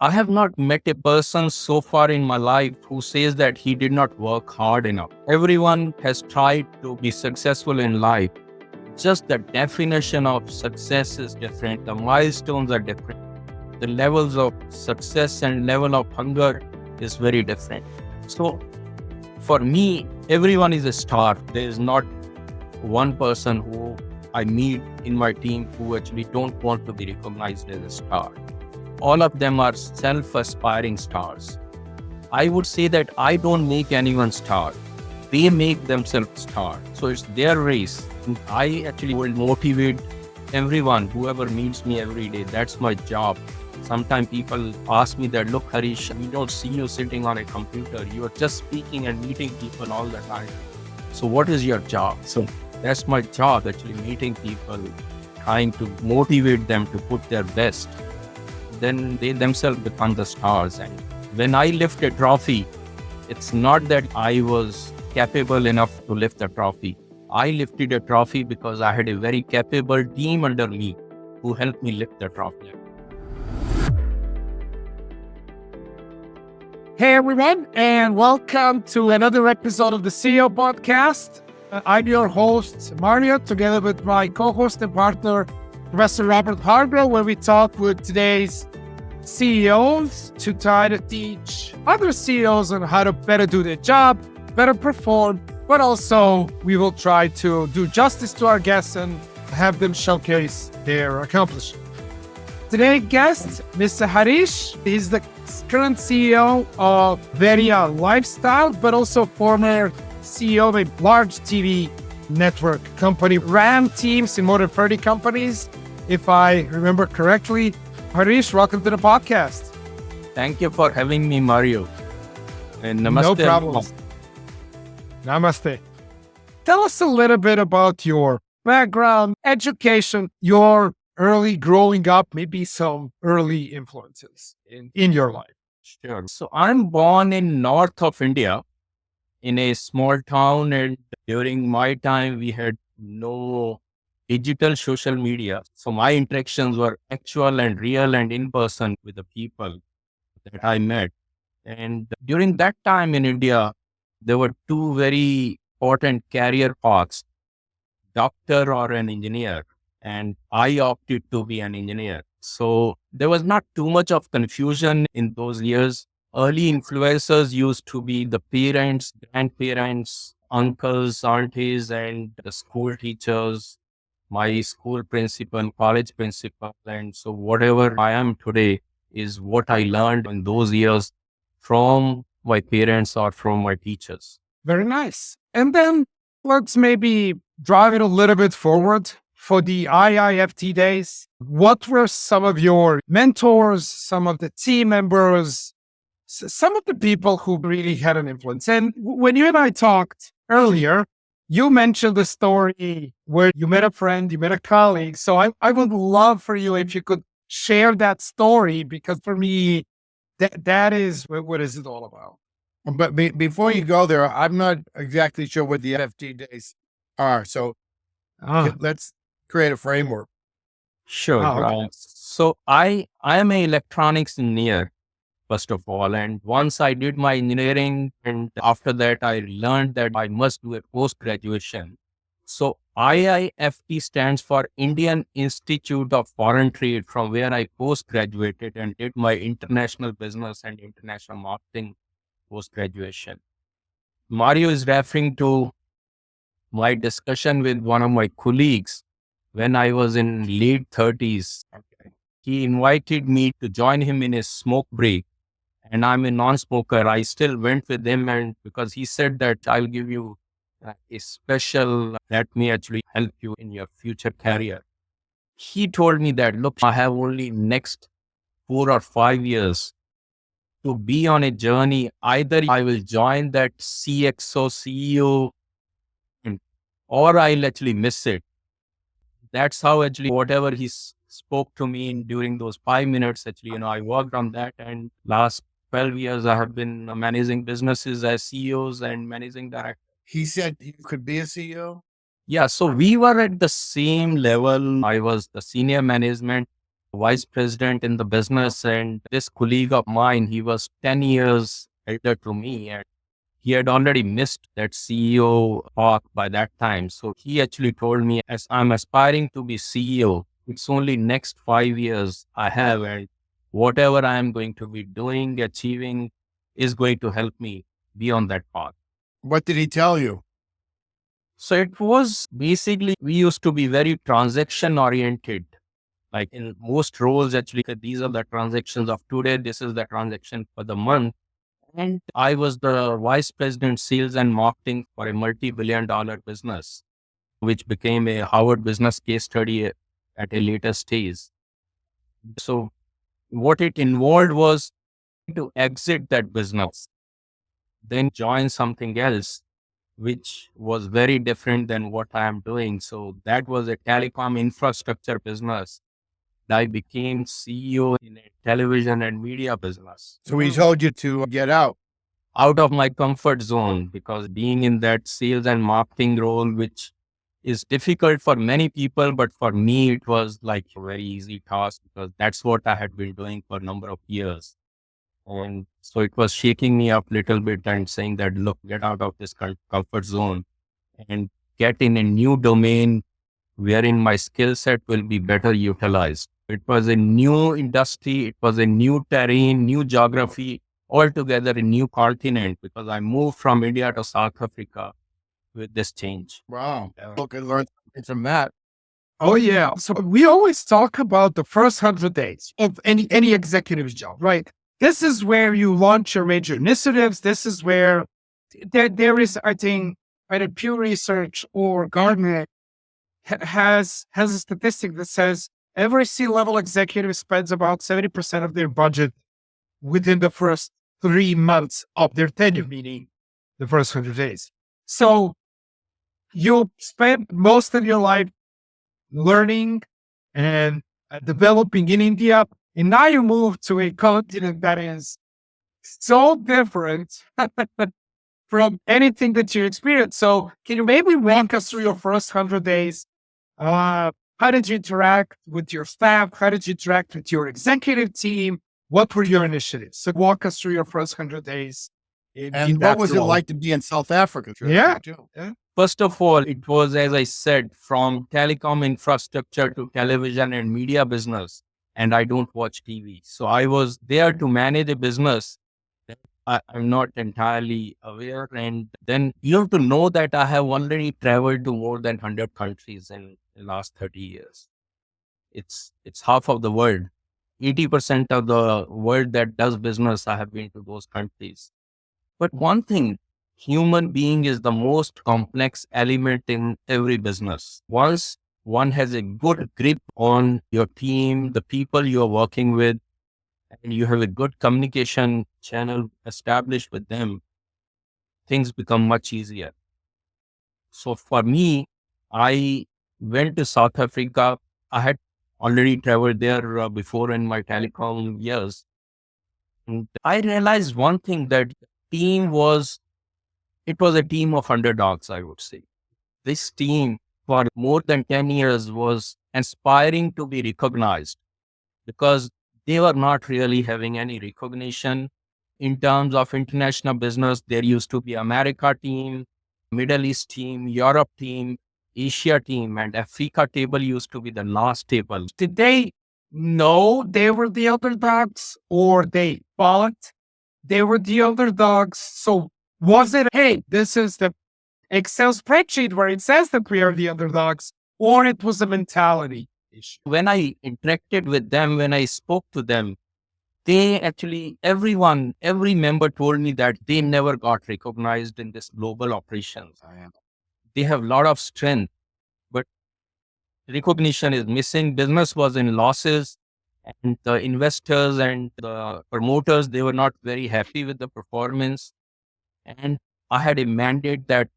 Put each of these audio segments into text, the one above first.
I have not met a person so far in my life who says that he did not work hard enough. Everyone has tried to be successful in life. Just the definition of success is different. The milestones are different. The levels of success and level of hunger is very different. So for me, everyone is a star. There is not one person who I meet in my team who actually don't want to be recognized as a star. All of them are self-aspiring stars. I would say that I don't make anyone star. They make themselves star. So it's their race. And I actually will motivate everyone, whoever meets me every day. That's my job. Sometimes people ask me that, look, Harish, we don't see you sitting on a computer. You are just speaking and meeting people all the time. So what is your job? So that's my job, actually meeting people, trying to motivate them to put their best. Then they themselves become the stars. And when I lift a trophy, it's not that I was capable enough to lift the trophy. I lifted a trophy because I had a very capable team under me who helped me lift the trophy. Hey everyone, and welcome to another episode of the CEO podcast. I'm your host, Mario, together with my co-host and partner, Professor Robert Hargrove, where we talk with today's CEOs to try to teach other CEOs on how to better do their job, better perform, but also we will try to do justice to our guests and have them showcase their accomplishments. Today's guest, Mr. Harish, is the current CEO of Veria Lifestyle, but also former CEO of a large TV network company, ran teams in more than 30 companies, if I remember correctly. Harish, welcome to the podcast. Thank you for having me, Mario. And namaste. No problem. Namaste. Tell us a little bit about your background, education, your early growing up, maybe some early influences in your life. Sure. So I'm born in north of India in a small town, and during my time we had no digital social media. So my interactions were actual and real and in person with the people that I met. And during that time in India, there were two very important career paths, doctor or an engineer. And I opted to be an engineer. So there was not too much of confusion in those years. Early influencers used to be the parents, grandparents, uncles, aunties, and the school teachers, my school principal, college principal. And so whatever I am today is what I learned in those years from my parents or from my teachers. Very nice. And then let's maybe drive it a little bit forward. For the IIFT days, what were some of your mentors, some of the team members, some of the people who really had an influence? And when you and I talked earlier, you mentioned the story where you met a friend, you met a colleague. So I would love for you if you could share that story, because for me, that is what is it all about. But before you go there, I'm not exactly sure what the FT days are. So let's create a framework. Sure. Okay. So I am an electronics engineer, first of all. And once I did my engineering, and after that, I learned that I must do a post-graduation. So IIFT stands for Indian Institute of Foreign Trade, from where I post-graduated and did my international business and international marketing post-graduation. Mario is referring to my discussion with one of my colleagues when I was in late 30s. He invited me to join him in a smoke break, and I'm a non-smoker. I still went with him, and because he said that I'll give you a special that may actually help you in your future career. He told me that, look, I have only next 4 or 5 years to be on a journey. Either I will join that CXO CEO or I'll actually miss it. That's how actually whatever he spoke to me during those 5 minutes, actually, I worked on that. And last 12 years, I have been managing businesses as CEOs and managing directors. He said you could be a CEO? Yeah. So we were at the same level. I was the senior management. vice president in the business. And this colleague of mine, he was 10 years elder to me. And he had already missed that CEO path by that time. So he actually told me, as I'm aspiring to be CEO, it's only next 5 years I have. And whatever I am going to be doing, achieving is going to help me be on that path. What did he tell you? So it was basically, we used to be very transaction oriented. Like in most roles, actually, these are the transactions of today. This is the transaction for the month. And I was the vice president, sales and marketing for a multi-billion-dollar business, which became a Harvard business case study at a later stage. So what it involved was to exit that business, then join something else, which was very different than what I am doing. So that was a telecom infrastructure business. I became CEO in a television and media business. So he told you to get out of my comfort zone, because being in that sales and marketing role, which is difficult for many people, but for me, it was like a very easy task because that's what I had been doing for a number of years. And so it was shaking me up a little bit and saying that, look, get out of this comfort zone and get in a new domain wherein my skill set will be better utilized. It was a new industry, it was a new terrain, new geography, altogether a new continent, because I moved from India to South Africa with this change. wow. Look, I learned something from that. Oh yeah. So we always talk about the first 100 days of any executive job, right? This is where you launch your major initiatives. This is where there is, I think, either Pew Research or Gartner has a statistic that says every C-level executive spends about 70% of their budget within the first 3 months of their tenure, meaning the first 100 days. So you spend most of your life learning and developing in India. And now you move to a continent that is so different from anything that you experienced. So can you maybe walk us through your first 100 days? How did you interact with your staff? How did you interact with your executive team? What were your initiatives? So walk us through your first 100 days. And what was it like to be in South Africa? Yeah. First of all, it was, as I said, from telecom infrastructure to television and media business. And I don't watch TV. So I was there to manage a business that I'm not entirely aware. And then you have to know that I have already traveled to more than 100 countries in the last 30 years. It's half of the world. 80% of the world that does business, I have been to those countries. But one thing, human being is the most complex element in every business. Once one has a good grip on your team, the people you are working with, and you have a good communication channel established with them, things become much easier. So for me, I went to South Africa. I had already traveled there before in my telecom years. And I realized one thing, that it was a team of underdogs, I would say. This team for more than 10 years was aspiring to be recognized, because they were not really having any recognition in terms of international business. There used to be America team, Middle East team, Europe team, Asia team, and Africa table used to be the last table. Did they know they were the underdogs, or they thought they were the underdogs? So was it, hey, this is the Excel spreadsheet where it says that we are the underdogs, or it was a mentality issue? When I interacted with them, when I spoke to them, they actually, every member told me that they never got recognized in this global operations. They have a lot of strength, but recognition is missing. Business was in losses, and the investors and the promoters, they were not very happy with the performance. And I had a mandate that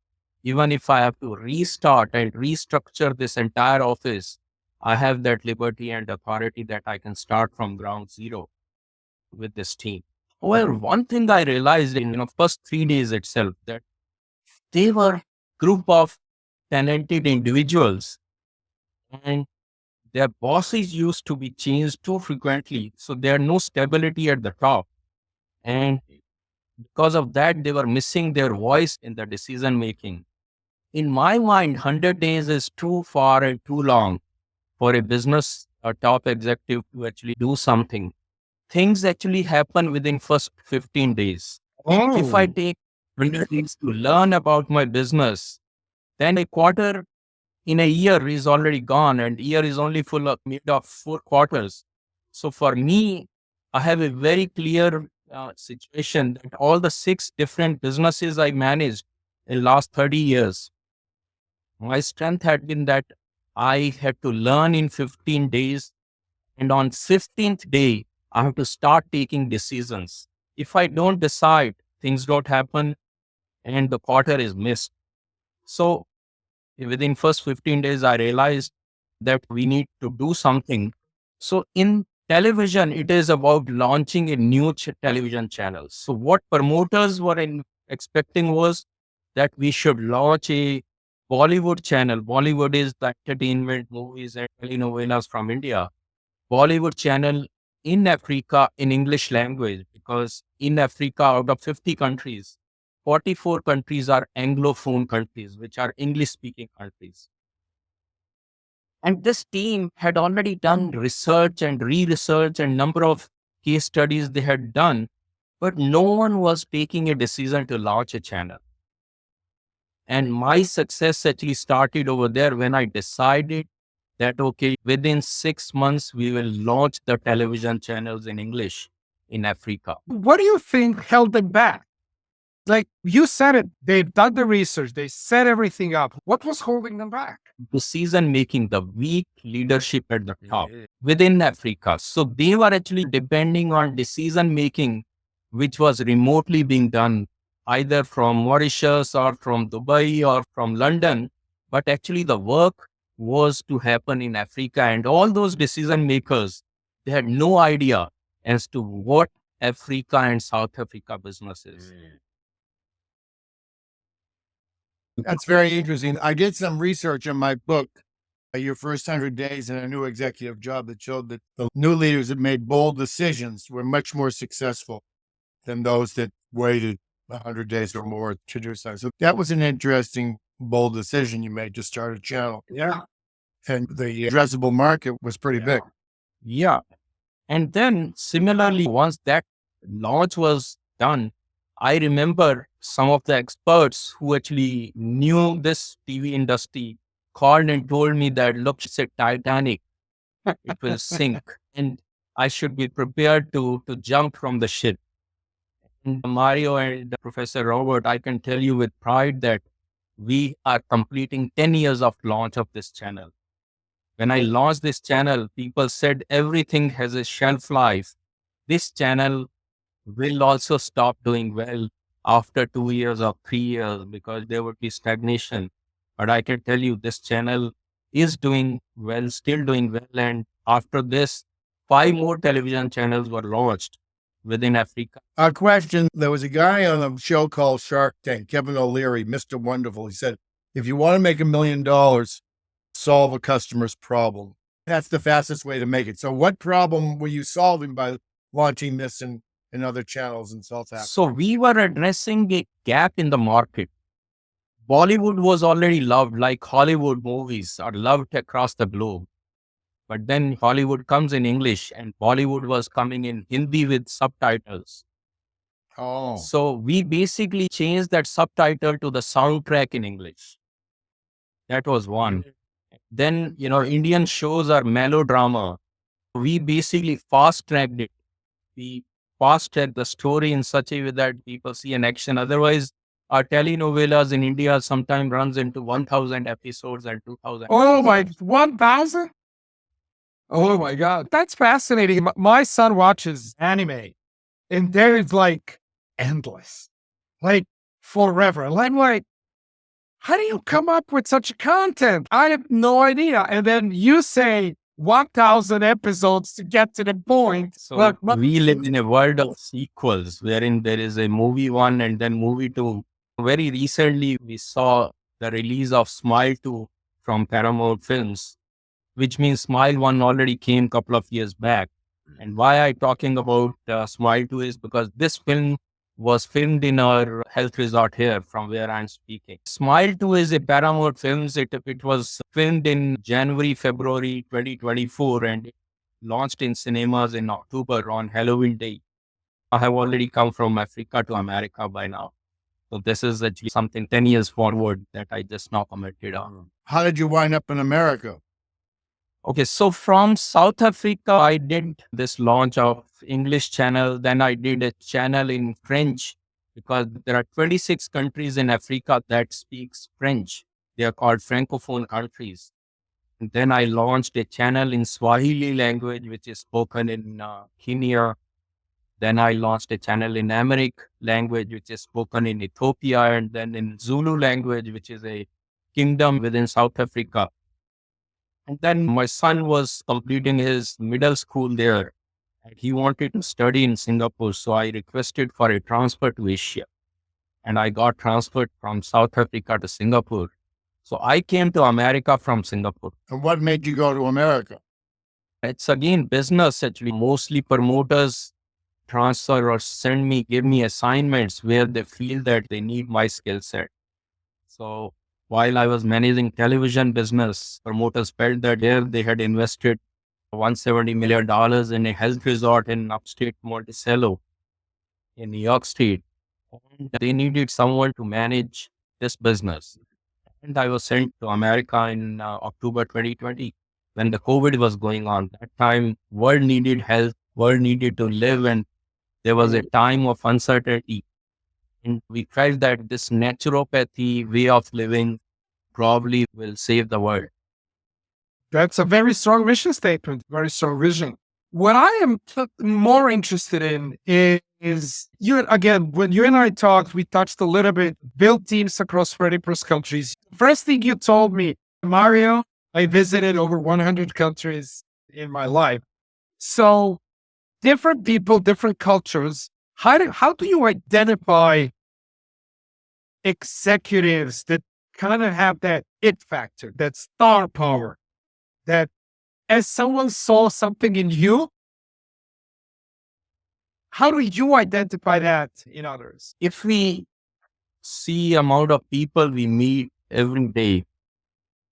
even if I have to restart and restructure this entire office, I have that liberty and authority that I can start from ground zero with this team. Well, one thing I realized in first 3 days itself, that they were group of talented individuals, and Their bosses used to be changed too frequently. So there no stability at the top. And because of that, they were missing their voice in the decision making. In my mind, 100 days is too far and too long for a business or top executive to actually do something. Things actually happen within first 15 days. If I take 100 days to learn about my business, then a quarter in a year is already gone, and year is only full of made of 4 quarters. So for me, I have a very clear situation that all the 6 different businesses I managed in last 30 years, my strength had been that I had to learn in 15 days, and on 15th day, I have to start taking decisions. If I don't decide, things don't happen and the quarter is missed. So within first 15 days, I realized that we need to do something. So in television, it is about launching a new television channel. So what promoters were expecting was that we should launch a Bollywood channel. Bollywood is the entertainment movies and telenovelas from India. Bollywood channel in Africa in English language, because in Africa, out of 50 countries, 44 countries are Anglophone countries, which are English speaking countries. And this team had already done research and re-research and number of case studies they had done, but no one was taking a decision to launch a channel. And my success actually started over there when I decided that, okay, within 6 months, we will launch the television channels in English in Africa. What do you think held them back? Like you said it, they've done the research, they set everything up. What was holding them back? Decision making, the weak leadership at the top within Africa. So they were actually depending on decision making, which was remotely being done either from Mauritius or from Dubai or from London. But actually, the work was to happen in Africa, and all those decision makers, they had no idea as to what Africa and South Africa business is. That's very interesting. I did some research in my book, Your First 100 Days in a New Executive Job, that showed that the new leaders that made bold decisions were much more successful than those that waited 100 days or more to do something. So that was an interesting, bold decision you made to start a channel. Yeah. And the addressable market was pretty big. Yeah. And then similarly, once that launch was done, I remember some of the experts who actually knew this TV industry called and told me that, look, it's a Titanic, it will sink, and I should be prepared to jump from the ship. And Mario and Professor Robert, I can tell you with pride that we are completing 10 years of launch of this channel. When I launched this channel, people said everything has a shelf life. This channel will also stop doing well after 2 years or 3 years because there would be stagnation. But I can tell you this channel is doing well, still doing well. And after this, 5 more television channels were launched within Africa. A question, there was a guy on a show called Shark Tank, Kevin O'Leary, Mr. Wonderful. He said, if you want to make $1 million, solve a customer's problem. That's the fastest way to make it. So what problem were you solving by launching this in other channels in South Africa? So we were addressing a gap in the market. Bollywood was already loved, like Hollywood movies are loved across the globe. But then Hollywood comes in English and Bollywood was coming in Hindi with subtitles. Oh. So we basically changed that subtitle to the soundtrack in English. That was one. Then, Indian shows are melodrama. We basically fast tracked it. We fast tracked the story in such a way that people see an action. Otherwise, our telenovelas in India sometimes runs into 1,000 episodes and 2,000. Oh my, 1,000? Oh my God. That's fascinating. My son watches anime and there is like endless, like forever. And I'm like, how do you come up with such content? I have no idea. And then you say 1,000 episodes to get to the point. So Look, we live in a world of sequels wherein there is a movie 1 and then movie 2. Very recently, we saw the release of Smile 2 from Paramount Films. which means Smile 1 already came couple of years back. And why I talking about Smile 2 is because this film was filmed in our health resort here from where I'm speaking. Smile 2 is a Paramount Films. It was filmed in January, February 2024 and it launched in cinemas in October on Halloween Day. I have already come from Africa to America by now. So this is actually something 10 years forward that I just now commented on. How did you wind up in America? Okay, so from South Africa, I did this launch of English channel. Then I did a channel in French because there are 26 countries in Africa that speaks French. They are called Francophone countries. And then I launched a channel in Swahili language, which is spoken in Kenya. Then I launched a channel in Amharic language, which is spoken in Ethiopia, and then in Zulu language, which is a kingdom within South Africa. And then my son was completing his middle school there. And he wanted to study in Singapore. So I requested for a transfer to Asia. And I got transferred from South Africa to Singapore. So I came to America from Singapore. And what made you go to America? It's again business actually. Mostly promoters transfer or give me assignments where they feel that they need my skill set. So while I was managing television business, promoters felt that here they had invested $170 million in a health resort in upstate Monticello in New York State. And they needed someone to manage this business. And I was sent to America in October 2020 when the COVID was going on. That time, world needed health, world needed to live, and there was a time of uncertainty. And we felt that this naturopathy way of living probably will save the world. That's a very strong mission statement, very strong vision. What I am more interested in is when you and I talked, we touched a little bit, build teams across 30 plus countries. First thing you told me, Mario, I visited over 100 countries in my life. So different people, different cultures. How do you identify executives that kind of have that it factor, that star power, that as someone saw something in you, how do you identify that in others? If we see amount of people we meet every day,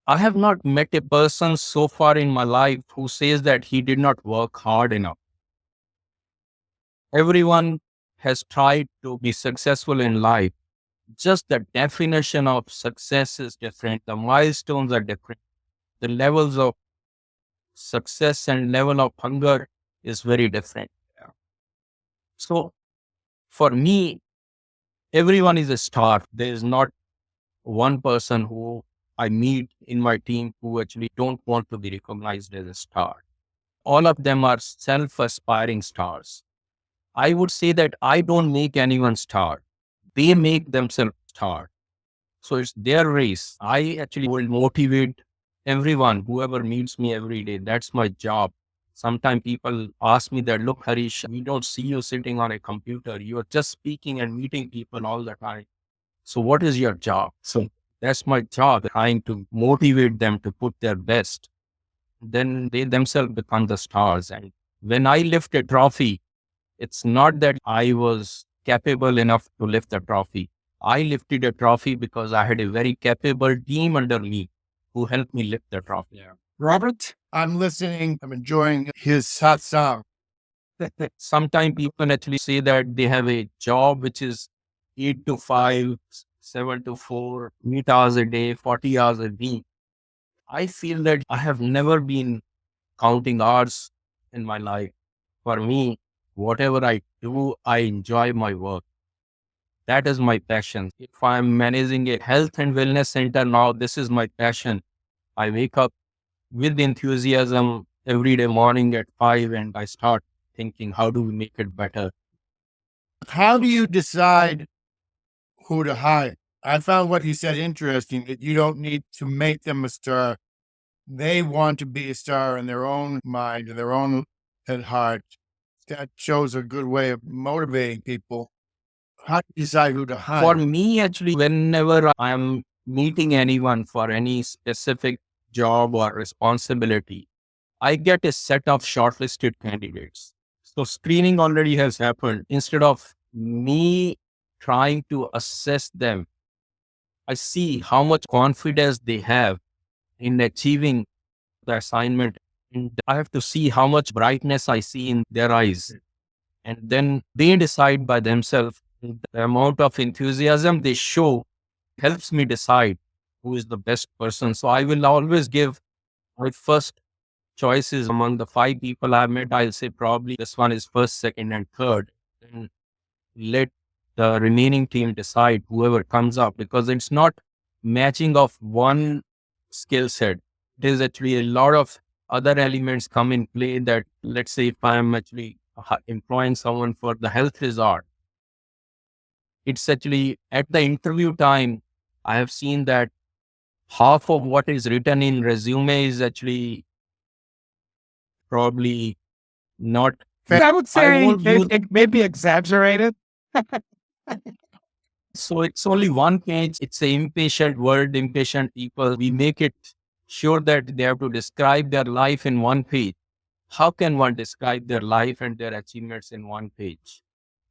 I have not met a person so far in my life who says that he did not work hard enough. Everyone has tried to be successful in life. Just the definition of success is different. The milestones are different. The levels of success and level of hunger is very different. So for me, everyone is a star. There is not one person who I meet in my team who actually don't want to be recognized as a star. All of them are self-aspiring stars. I would say that I don't make anyone star. They make themselves star. So it's their race. I actually will motivate everyone, whoever meets me every day. That's my job. Sometimes people ask me that, look, Harish, we don't see you sitting on a computer. You are just speaking and meeting people all the time. So what is your job? So that's my job, trying to motivate them to put their best. Then they themselves become the stars. And when I lift a trophy, it's not that I was capable enough to lift the trophy. I lifted a trophy because I had a very capable team under me who helped me lift the trophy. Yeah. Robert? I'm listening. I'm enjoying his satsang. Sometimes people actually say that they have a job which is 8 to 5, 7 to 4, 8 hours a day, 40 hours a week. I feel that I have never been counting hours in my life. For me, whatever I do, I enjoy my work. That is my passion. If I'm managing a health and wellness center now, this is my passion. I wake up with enthusiasm every day morning at 5 and I start thinking, how do we make it better? How do you decide who to hire? I found what you said interesting, that you don't need to make them a star. They want to be a star in their own mind, in their own at heart. That shows a good way of motivating people. How do you decide who to hire? For me, actually, whenever I'm meeting anyone for any specific job or responsibility, I get a set of shortlisted candidates. So screening already has happened. Instead of me trying to assess them, I see how much confidence they have in achieving the assignment. And I have to see how much brightness I see in their eyes. And then they decide by themselves. The amount of enthusiasm they show helps me decide who is the best person. So I will always give my first choices among the five people I've met. I'll say probably this one is first, second, and third. And let the remaining team decide whoever comes up, because it's not matching of one skill set. It is actually a lot of other elements come in play that, let's say, if I am actually employing someone for the health resort, it's actually at the interview time, I have seen that half of what is written in resume is actually probably not. I would I say won't use. it may be exaggerated. So it's only one page. It's a impatient world, impatient people. We make it sure that they have to describe their life in one page. How can one describe their life and their achievements in one page?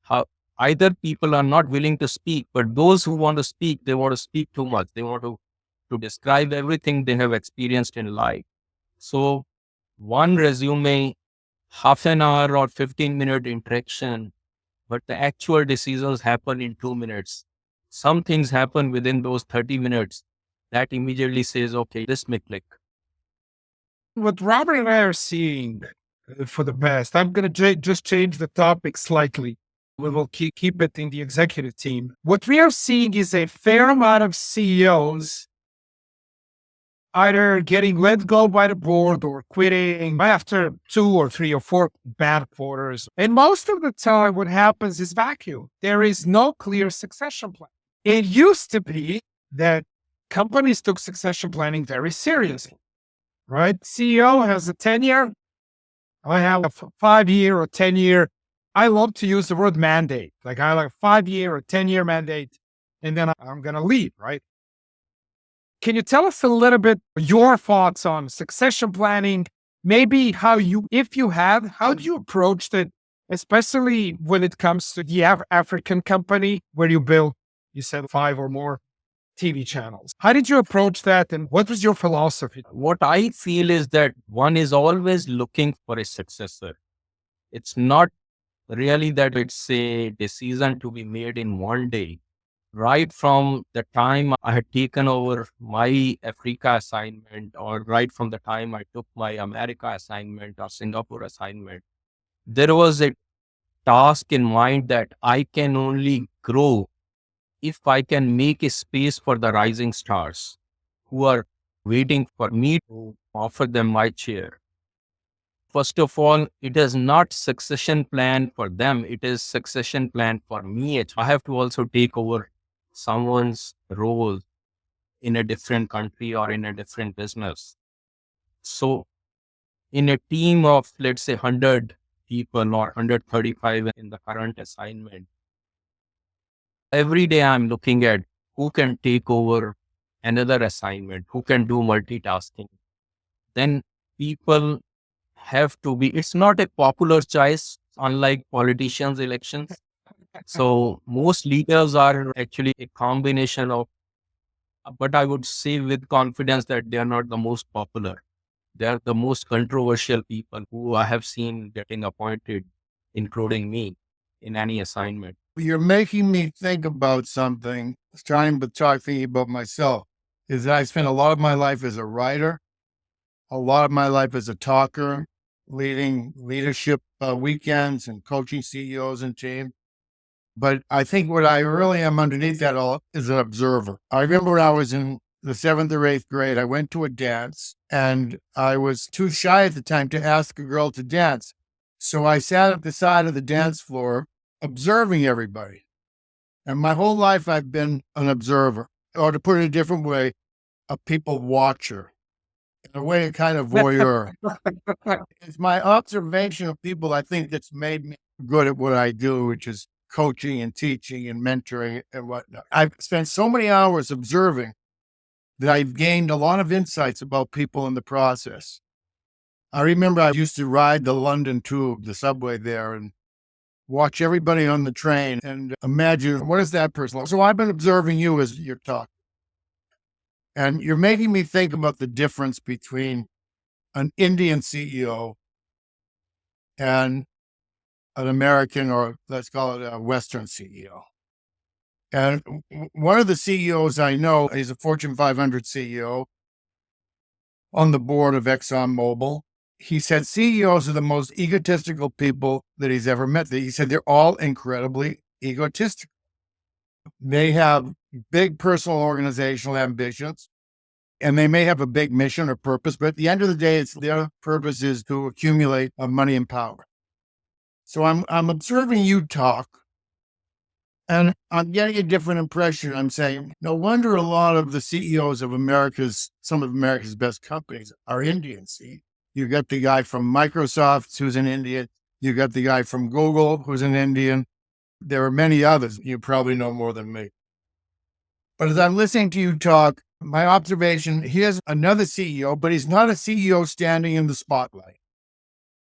How either people are not willing to speak, but those who want to speak, they want to speak too much. They want to describe everything they have experienced in life. So one resume, half an hour or 15-minute interaction, but the actual decisions happen in 2 minutes. Some things happen within those 30 minutes that immediately says, okay, this may click. What Robert and I are seeing for the best, I'm going to just change the topic slightly. We will keep it in the executive team. What we are seeing is a fair amount of CEOs either getting let go by the board or quitting after 2 or 3 or 4 bad quarters. And most of the time, what happens is vacuum. There is no clear succession plan. It used to be that companies took succession planning very seriously, right? CEO has a 10-year. I have a 5-year or 10-year. I love to use the word mandate. Like I like a 5-year or 10-year mandate, and then I'm going to leave, right? Can you tell us a little bit your thoughts on succession planning? Maybe how you, if you have, how do you approach it, especially when it comes to the African company where you built, you said 5 or more TV channels. How did you approach that, and what was your philosophy? What I feel is that one is always looking for a successor. It's not really that it's a decision to be made in one day. Right from the time I had taken over my Africa assignment, or right from the time I took my America assignment or Singapore assignment, there was a task in mind that I can only grow if I can make a space for the rising stars who are waiting for me to offer them my chair. First of all, it is not succession plan for them. It is succession plan for me. I have to also take over someone's role in a different country or in a different business. So in a team of, let's say, 100 people or 135 in the current assignment, every day I'm looking at who can take over another assignment, who can do multitasking. Then people have to be, it's not a popular choice, unlike politicians' elections. So most leaders are actually a combination of, but I would say with confidence that they are not the most popular. They are the most controversial people who I have seen getting appointed, including me, in any assignment. You're making me think about something, starting with talking about myself, is that I spent a lot of my life as a writer, a lot of my life as a talker, leading leadership weekends and coaching CEOs and teams. But I think what I really am underneath that all is an observer. I remember when I was in the 7th or 8th grade, I went to a dance and I was too shy at the time to ask a girl to dance. So I sat at the side of the dance floor observing everybody. And my whole life I've been an observer, or to put it a different way, a people watcher. In a way, a kind of voyeur. It's my observation of people, I think, that's made me good at what I do, which is coaching and teaching and mentoring and whatnot. I've spent so many hours observing that I've gained a lot of insights about people in the process. I remember I used to ride the London Tube, the subway there, and watch everybody on the train and imagine, what is that person like? So I've been observing you as you're talking, and you're making me think about the difference between an Indian CEO and an American, or let's call it a Western CEO. And one of the CEOs I know, he's a Fortune 500 CEO on the board of ExxonMobil. He said CEOs are the most egotistical people that he's ever met. He said they're all incredibly egotistical. They have big personal organizational ambitions, and they may have a big mission or purpose, but at the end of the day, it's their purpose is to accumulate money and power. So I'm observing you talk, and I'm getting a different impression. I'm saying, no wonder a lot of the CEOs of some of America's best companies are Indian. See, you got the guy from Microsoft who's an Indian. You got the guy from Google who's an Indian. There are many others. You probably know more than me. But as I'm listening to you talk, my observation, here's another CEO, but he's not a CEO standing in the spotlight.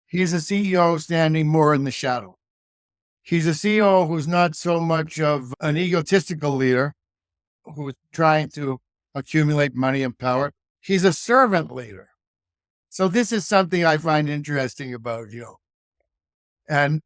He's a CEO standing more in the shadow. He's a CEO who's not so much of an egotistical leader who's trying to accumulate money and power. He's a servant leader. So this is something I find interesting about you. And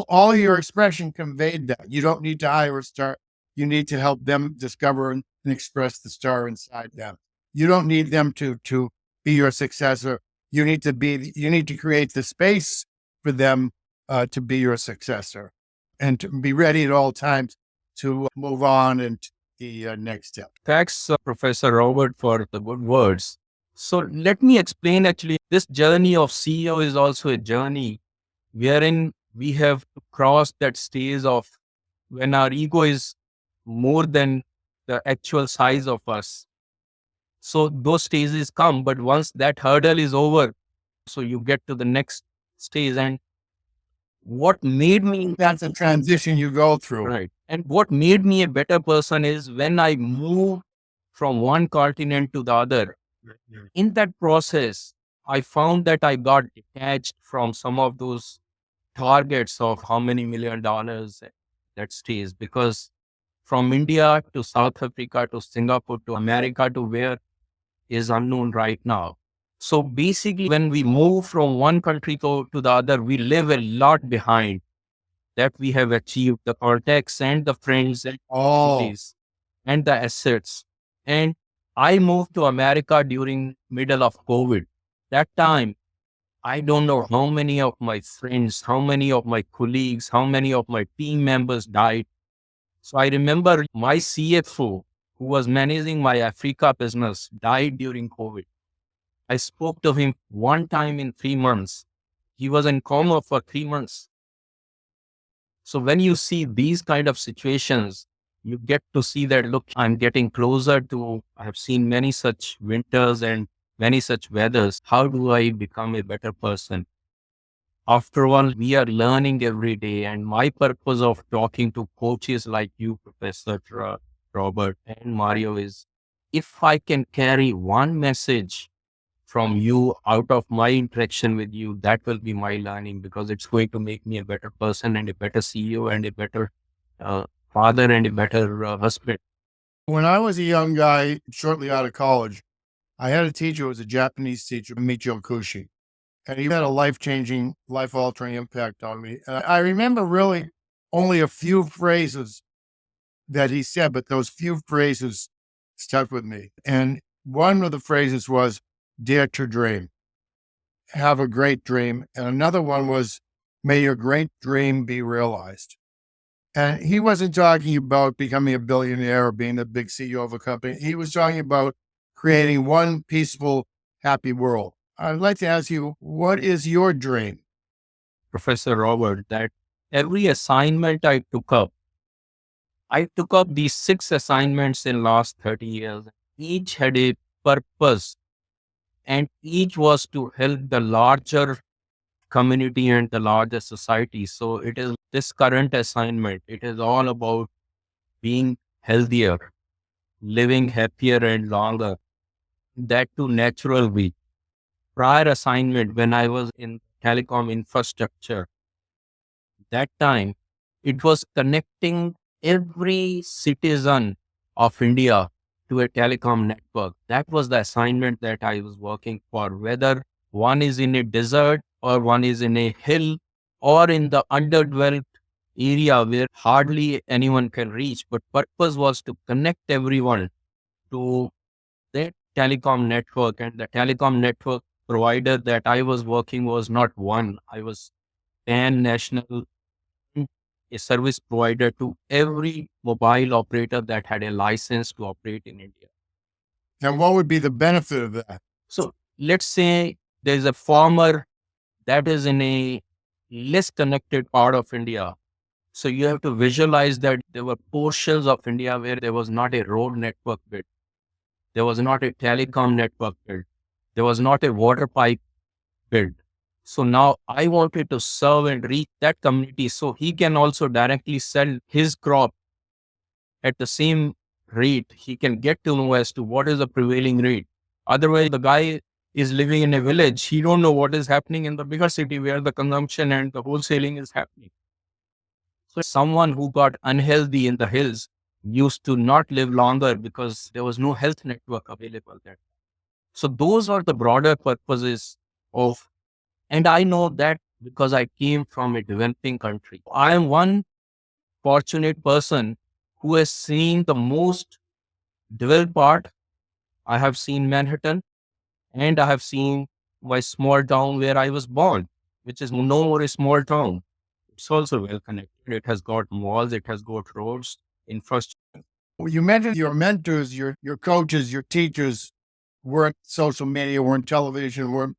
all your expression conveyed that. You don't need to hire a star. You need to help them discover and express the star inside them. You don't need them to be your successor. You need to create the space for them to be your successor, and to be ready at all times to move on into the next step. Thanks, Professor Robert, for the good words. So let me explain actually, this journey of CEO is also a journey wherein we have to cross that stage of when our ego is more than the actual size of us. So those stages come, but once that hurdle is over, so you get to the next stage. And what made me, That's a transition you go through. right, and what made me a better person is when I moved from one continent to the other. In that process, I found that I got detached from some of those targets of how many $1 million that stays, because from India to South Africa to Singapore to America to where is unknown right now. So basically, when we move from one country to the other, we leave a lot behind that we have achieved, the contacts and the friends and opportunities and the assets. And I moved to America during middle of COVID. That time, I don't know how many of my friends, how many of my colleagues, how many of my team members died. So I remember my CFO, who was managing my Africa business, died during COVID. I spoke to him one time in 3 months. He was in coma for 3 months. So when you see these kind of situations, you get to see that, look, I'm getting closer to, I have seen many such winters and many such weathers. How do I become a better person? After all, we are learning every day. And my purpose of talking to coaches like you, Professor Robert and Mario, is if I can carry one message from you out of my interaction with you, that will be my learning, because it's going to make me a better person and a better CEO and a better father and a better husband. When I was a young guy, shortly out of college, I had a teacher who was a Japanese teacher, Michio Kushi, and he had a life-changing, life-altering impact on me. And I remember really only a few phrases that he said, but those few phrases stuck with me. And one of the phrases was, dare to dream, have a great dream. And another one was, may your great dream be realized. And he wasn't talking about becoming a billionaire or being the big CEO of a company. He was talking about creating one peaceful, happy world. I'd like to ask you, what is your dream? Professor Robert, that every assignment I took up these 6 assignments in last 30 years. Each had a purpose, and each was to help the larger community and the larger society. So it is this current assignment. It is all about being healthier, living happier and longer. that to natural way. Prior assignment when I was in telecom infrastructure, that time it was connecting every citizen of India to a telecom network. That was the assignment that I was working for, whether one is in a desert or one is in a hill or in the underdeveloped area where hardly anyone can reach. But purpose was to connect everyone to that telecom network, and the telecom network provider that I was working was not one. I was pan national, a service provider to every mobile operator that had a license to operate in India. And what would be the benefit of that? So let's say there's a farmer that is in a less connected part of India. So you have to visualize that there were portions of India where there was not a road network built. There was not a telecom network built. There was not a water pipe built. So now I wanted to serve and reach that community so he can also directly sell his crop at the same rate. He can get to know as to what is the prevailing rate. Otherwise, the guy is living in a village. He don't know what is happening in the bigger city where the consumption and the wholesaling is happening. So someone who got unhealthy in the hills used to not live longer because there was no health network available there. So those are the broader purposes of, and I know that because I came from a developing country. I am one fortunate person who has seen the most developed part. I have seen Manhattan and I have seen my small town where I was born, which is no more a small town. It's also well connected. It has got malls, it has got roads, infrastructure. Well, you mentioned your mentors, your coaches, your teachers weren't social media, weren't television, weren't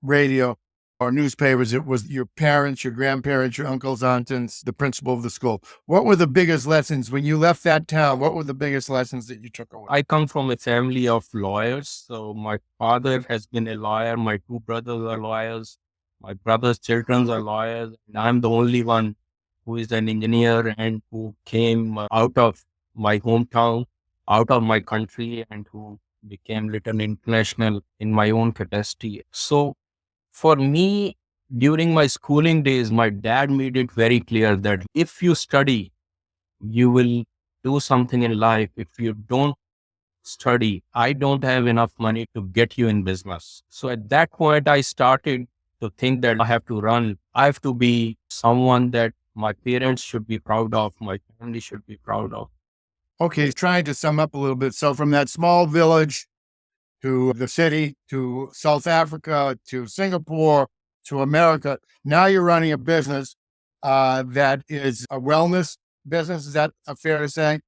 radio or newspapers. It was your parents, your grandparents, your uncles, aunts, the principal of the school. What were the biggest lessons when you left that town? What were the biggest lessons that you took away? I come from a family of lawyers. So my father has been a lawyer. My two brothers are lawyers. My brother's children are lawyers. And I'm the only one who is an engineer and who came out of my hometown, out of my country, and who became little international in my own capacity. So for me, during my schooling days, my dad made it very clear that if you study, you will do something in life. If you don't study, I don't have enough money to get you in business. So at that point, I started to think that I have to run. I have to be someone that my parents should be proud of, my family should be proud of. Okay, trying to sum up a little bit. So from that small village to the city, to South Africa, to Singapore, to America, now you're running a business that is a wellness business. Is that fair to say?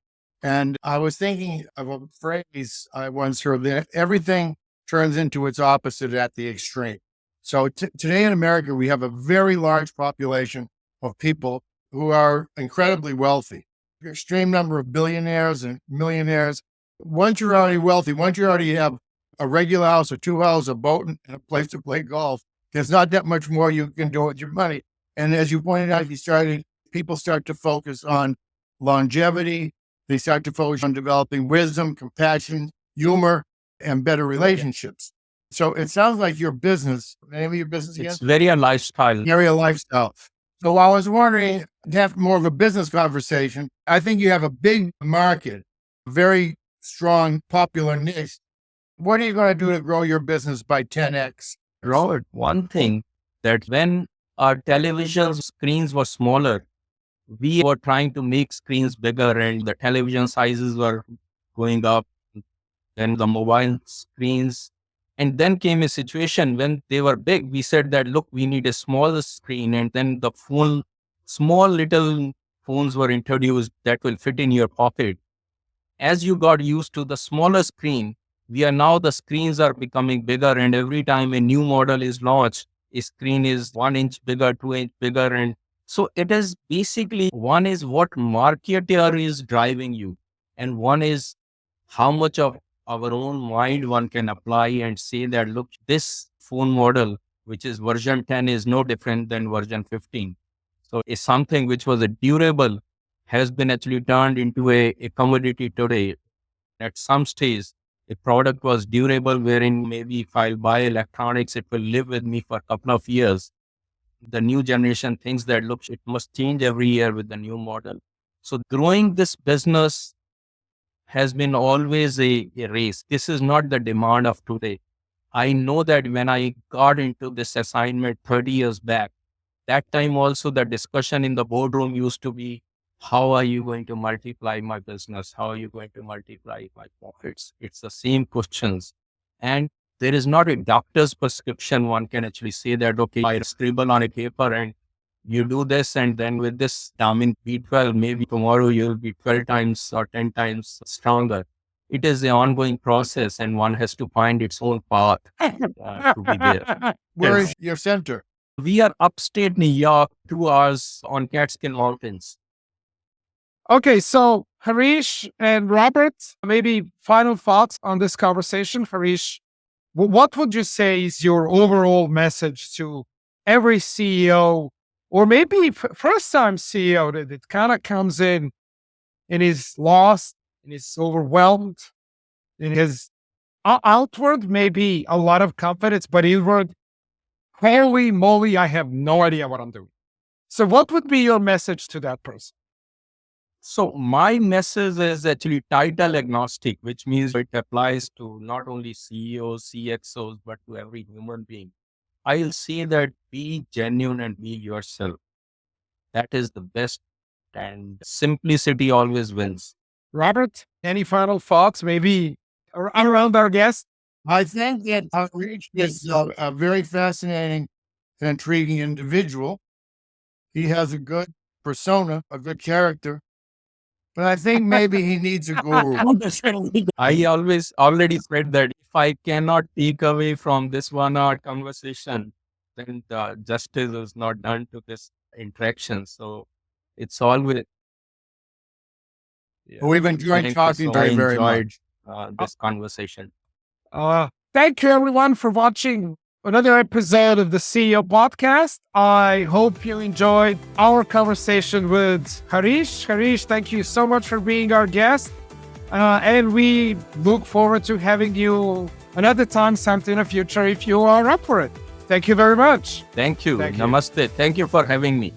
And I was thinking of a phrase I once heard that everything turns into its opposite at the extreme. So today in America, we have a very large population of people who are incredibly wealthy, extreme number of billionaires and millionaires. Once you're already wealthy, once you already have a regular house or two houses, a boat, and a place to play golf, there's not that much more you can do with your money. And as you pointed out, people start to focus on longevity. They start to focus on developing wisdom, compassion, humor, and better relationships. So it sounds like your business, the name of your business again? It's very a lifestyle. Area lifestyle. So I was wondering, to have more of a business conversation, I think you have a big market, very strong, popular niche. What are you going to do to grow your business by 10x? Robert, one thing that when our television screens were smaller, we were trying to make screens bigger and the television sizes were going up, then the mobile screens. And then came a situation when they were big. We said that, look, we need a smaller screen. And then the small little phones were introduced that will fit in your pocket. As you got used to the smaller screen, the screens are becoming bigger. And every time a new model is launched, a screen is 1 inch bigger, 2 inch bigger. And so it is basically one is what marketer is driving you. And one is how much of our own mind one can apply and say that, look, this phone model, which is version 10, is no different than version 15. So it's something which was a durable has been actually turned into a commodity today. At some stage, a product was durable, wherein maybe if I'll buy electronics, it will live with me for a couple of years. The new generation thinks that, look, it must change every year with the new model. So growing this business has been always a race. This is not the demand of today. I know that when I got into this assignment 30 years back, that time also the discussion in the boardroom used to be, how are you going to multiply my business? How are you going to multiply my profits? It's the same questions. And there is not a doctor's prescription. One can actually say that, okay, I scribble on a paper and you do this, and then with this vitamin B12, maybe tomorrow you'll be 12 times or 10 times stronger. It is an ongoing process, and one has to find its own path to be there. Where Yes. is your center? We are upstate New York, 2 hours on Catskill Mountains. Okay, so Harish and Robert, maybe final thoughts on this conversation. Harish, what would you say is your overall message to every CEO, or maybe first-time CEO that kind of comes in and is lost and is overwhelmed and his outward maybe a lot of confidence, but inward, holy moly, I have no idea what I'm doing. So what would be your message to that person? So my message is actually title agnostic, which means it applies to not only CEOs, CXOs, but to every human being. I'll say that be genuine and be yourself. That is the best, and simplicity always wins. Robert, any final thoughts maybe around our guest? I think that Harish is a very fascinating and intriguing individual. He has a good persona, a good character, but I think maybe he needs a guru. I always already said that if I cannot take away from this 1 hour conversation, then the justice is not done to this interaction. So it's always. Yeah. We've enjoyed Thank you. talking So very, I very enjoyed much. this conversation. Thank you everyone for watching another episode of the CEO podcast. I hope you enjoyed our conversation with Harish. Harish, thank you so much for being our guest. And we look forward to having you another time sometime in the future if you are up for it. Thank you very much. Thank you. Thank you. Namaste. Thank you for having me.